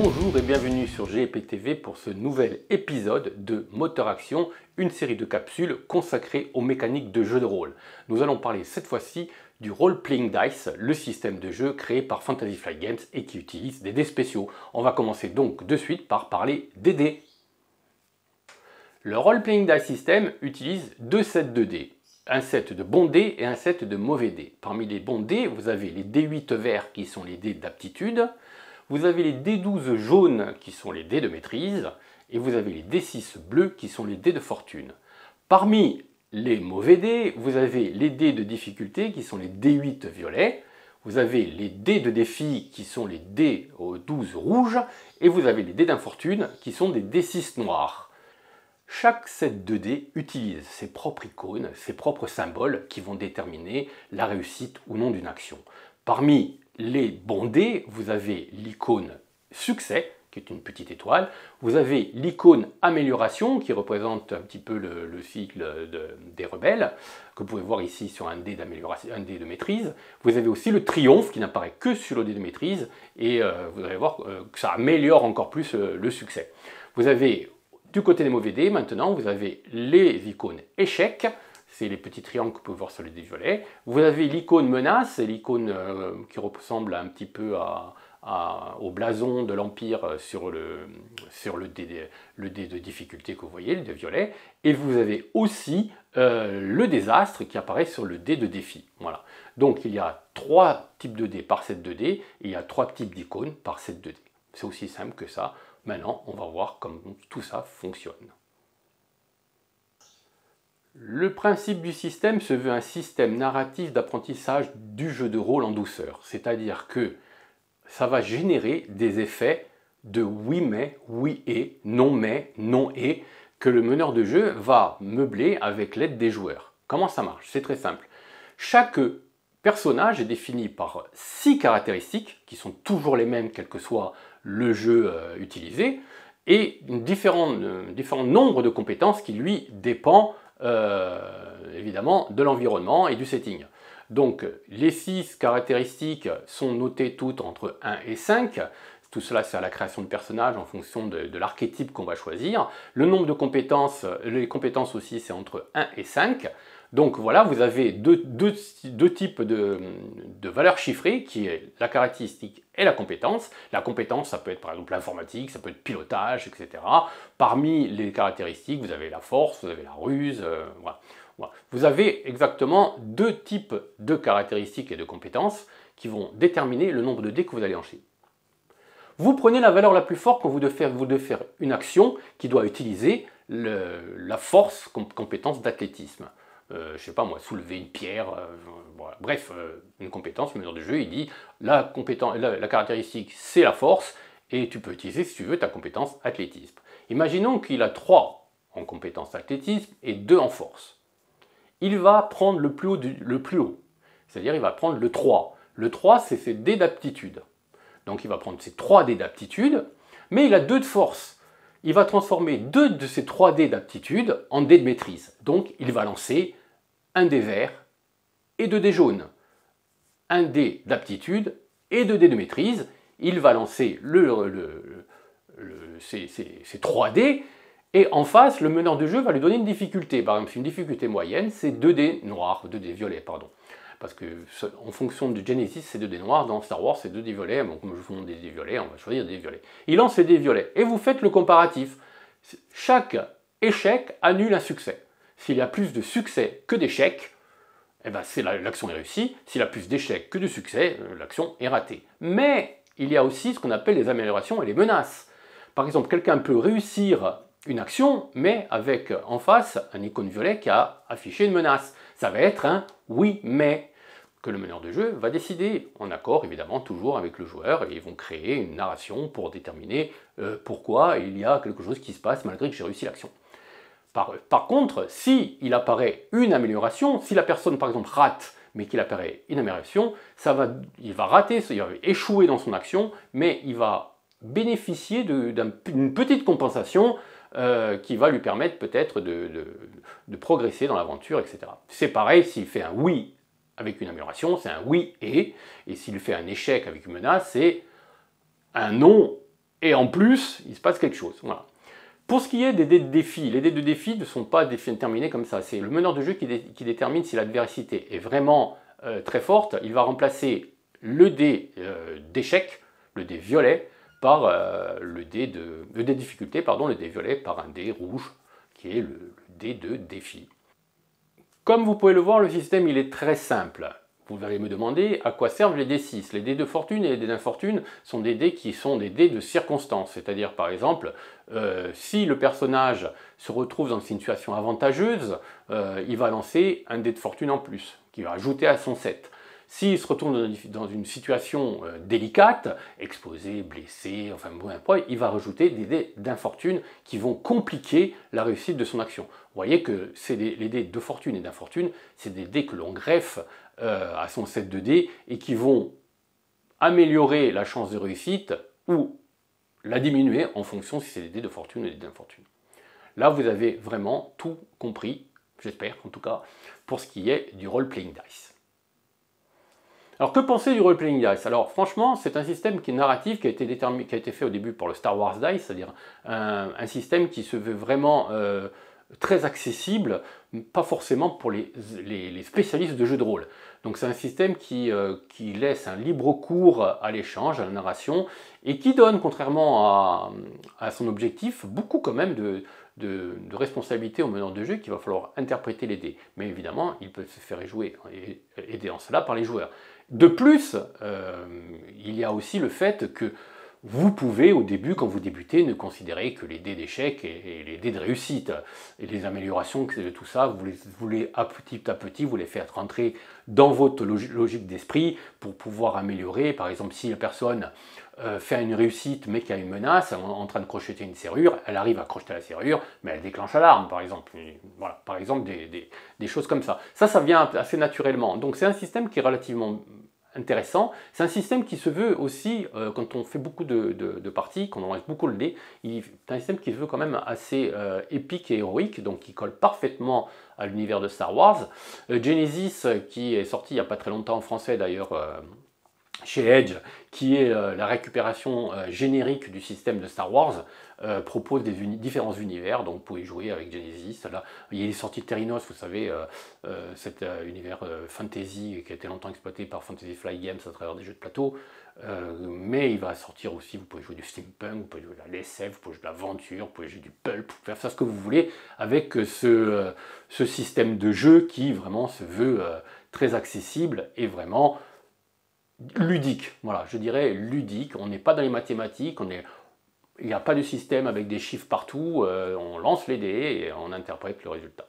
Bonjour et bienvenue sur GEPTV pour ce nouvel épisode de Moteur Action, une série de capsules consacrées aux mécaniques de jeux de rôle. Nous allons parler cette fois-ci du Role Playing Dice, le système de jeu créé par Fantasy Flight Games et qui utilise des dés spéciaux. On va commencer donc de suite par parler des dés. Le Role Playing Dice System utilise deux sets de dés. Un set de bons dés et un set de mauvais dés. Parmi les bons dés, vous avez les D8 verts qui sont les dés d'aptitude, vous avez les D12 jaunes qui sont les dés de maîtrise, et vous avez les D6 bleus qui sont les dés de fortune. Parmi les mauvais dés, vous avez les dés de difficulté qui sont les D8 violets, vous avez les dés de défi qui sont les D12 rouges, et vous avez les dés d'infortune qui sont des D6 noirs. Chaque set de dés utilise ses propres icônes, ses propres symboles qui vont déterminer la réussite ou non d'une action. Parmi les bons dés, vous avez l'icône succès, qui est une petite étoile. Vous avez l'icône amélioration, qui représente un petit peu le cycle des rebelles, que vous pouvez voir ici sur un dé d'amélioration, un dé de maîtrise. Vous avez aussi le triomphe, qui n'apparaît que sur le dé de maîtrise, et vous allez voir que ça améliore encore plus le succès. Vous avez du côté des mauvais dés, maintenant, vous avez les icônes échec, c'est les petits triangles que vous pouvez voir sur les dés violets. Vous avez l'icône menace, c'est l'icône qui ressemble un petit peu au blason de l'Empire sur le dé de difficulté que vous voyez, le dé violet. Et vous avez aussi le désastre qui apparaît sur le dé de défi. Voilà. Donc il y a 3 types de dés par set de dés, et il y a 3 types d'icônes par set de dés. C'est aussi simple que ça. Maintenant, on va voir comment tout ça fonctionne. Le principe du système se veut un système narratif d'apprentissage du jeu de rôle en douceur. C'est-à-dire que ça va générer des effets de oui mais, oui et, non et, que le meneur de jeu va meubler avec l'aide des joueurs. Comment ça marche? C'est très simple. Chaque personnage est défini par 6 caractéristiques, qui sont toujours les mêmes quel que soit le jeu utilisé, et différents nombres de compétences qui lui dépend évidemment de l'environnement et du setting. Donc les 6 caractéristiques sont notées toutes entre 1 et 5. Tout cela, c'est à la création de personnages en fonction de l'archétype qu'on va choisir. Le nombre de compétences, les compétences aussi, c'est entre 1 et 5. Donc voilà, vous avez deux types de valeurs chiffrées, qui est la caractéristique et la compétence. La compétence, ça peut être par exemple l'informatique, ça peut être pilotage, etc. Parmi les caractéristiques, vous avez la force, vous avez la ruse, voilà. Vous avez exactement 2 types de caractéristiques et de compétences qui vont déterminer le nombre de dés que vous allez lancer. Vous prenez la valeur la plus forte quand vous devez faire une action qui doit utiliser la force comme compétence d'athlétisme. Je ne sais pas moi, soulever une pierre, voilà. Bref, une compétence, le meneur de jeu, il dit la caractéristique c'est la force, et tu peux utiliser si tu veux ta compétence athlétisme. Imaginons qu'il a 3 en compétence athlétisme et 2 en force. Il va prendre le plus haut, c'est-à-dire il va prendre le 3. Le 3, c'est ses dés d'aptitude. Donc il va prendre ses 3 dés d'aptitude, mais il a 2 de force. Il va transformer 2 de ces 3 dés d'aptitude en dés de maîtrise. Donc il va lancer un dé vert et 2 dés jaunes. Un dé d'aptitude et 2 dés de maîtrise. Il va lancer ces 3 dés, et en face, le meneur de jeu va lui donner une difficulté. Par exemple, une difficulté moyenne, c'est 2 dés noirs, 2 dés violets, pardon. Parce que en fonction du Genesis, c'est 2 dés noirs, dans Star Wars, c'est 2 dés violets. Bon, comme je vous montre des dés violets, on va choisir des dés violets. Il lance les dés violets, et vous faites le comparatif. Chaque échec annule un succès. S'il y a plus de succès que d'échecs, eh ben l'action est réussie. S'il y a plus d'échecs que de succès, l'action est ratée. Mais il y a aussi ce qu'on appelle les améliorations et les menaces. Par exemple, quelqu'un peut réussir une action, mais avec en face un icône violet qui a affiché une menace. Ça va être un oui mais que le meneur de jeu va décider, en accord évidemment toujours avec le joueur, et ils vont créer une narration pour déterminer pourquoi il y a quelque chose qui se passe malgré que j'ai réussi l'action. Par contre, si il apparaît une amélioration, si la personne par exemple rate, mais qu'il apparaît une amélioration, il va rater, il va échouer dans son action, mais il va bénéficier d'une petite compensation qui va lui permettre peut-être de progresser dans l'aventure, etc. C'est pareil s'il fait un oui avec une amélioration, c'est un oui et s'il fait un échec avec une menace, c'est un non Et en plus, il se passe quelque chose. Voilà. Pour ce qui est des dés de défi, les dés de défi ne sont pas déterminés comme ça. C'est le meneur de jeu qui détermine si l'adversité est vraiment très forte. Il va remplacer le dé d'échec, le dé violet, par le dé de difficulté, pardon, le dé violet par un dé rouge, qui est le dé de défi. Comme vous pouvez le voir, le système il est très simple. Vous allez me demander à quoi servent les dés 6. Les dés de fortune et les dés d'infortune sont des dés qui sont des dés de circonstance. C'est-à-dire, par exemple, si le personnage se retrouve dans une situation avantageuse, il va lancer un dé de fortune en plus, qui va ajouter à son set. S'il se retrouve dans une situation délicate, exposé, blessé, enfin bon, il va rajouter des dés d'infortune qui vont compliquer la réussite de son action. Vous voyez que les dés de fortune et d'infortune, c'est des dés que l'on greffe à son set de dés et qui vont améliorer la chance de réussite ou la diminuer en fonction si c'est des dés de fortune ou des dés d'infortune. Là, vous avez vraiment tout compris, j'espère en tout cas, pour ce qui est du role-playing dice. Alors que penser du role-playing dice? Alors franchement, c'est un système qui est narratif, qui a été fait au début pour le Star Wars Dice, c'est-à-dire un système qui se veut vraiment très accessible, pas forcément pour les spécialistes de jeux de rôle. Donc c'est un système qui laisse un libre cours à l'échange, à la narration, et qui donne, contrairement à son objectif, beaucoup quand même de responsabilité au meneur de jeu qu'il va falloir interpréter les dés. Mais évidemment, il peut se faire jouer et aider en cela par les joueurs. De plus, il y a aussi le fait que vous pouvez, au début, quand vous débutez, ne considérer que les dés d'échec et les dés de réussite. Et les améliorations de tout ça, vous les petit à petit, vous les faites rentrer dans votre logique d'esprit pour pouvoir améliorer. Par exemple, si la personne fait une réussite mais qu'il y a une menace, en train de crocheter une serrure, elle arrive à crocheter la serrure, mais elle déclenche l'alarme, par exemple. Et voilà, par exemple, des choses comme ça. Ça vient assez naturellement. Donc c'est un système qui est relativement intéressant. C'est un système qui se veut aussi, quand on fait beaucoup de parties, quand on lance beaucoup le dé, c'est un système qui se veut quand même assez épique et héroïque, donc qui colle parfaitement à l'univers de Star Wars. Genesis, qui est sorti il n'y a pas très longtemps en français d'ailleurs, chez Edge, qui est la récupération générique du système de Star Wars, propose différents univers, donc vous pouvez jouer avec Genesis. Là, il est sorti de Therinos, vous savez, cet univers fantasy qui a été longtemps exploité par Fantasy Flight Games à travers des jeux de plateau, mais il va sortir aussi, vous pouvez jouer du steampunk, vous pouvez jouer de la SF, vous pouvez jouer de l'aventure, vous pouvez jouer du pulp, vous pouvez faire ce que vous voulez avec ce système de jeu qui vraiment se veut très accessible et vraiment ludique, voilà, je dirais ludique. On n'est pas dans les mathématiques, il n'y a pas de système avec des chiffres partout, on lance les dés et on interprète le résultat.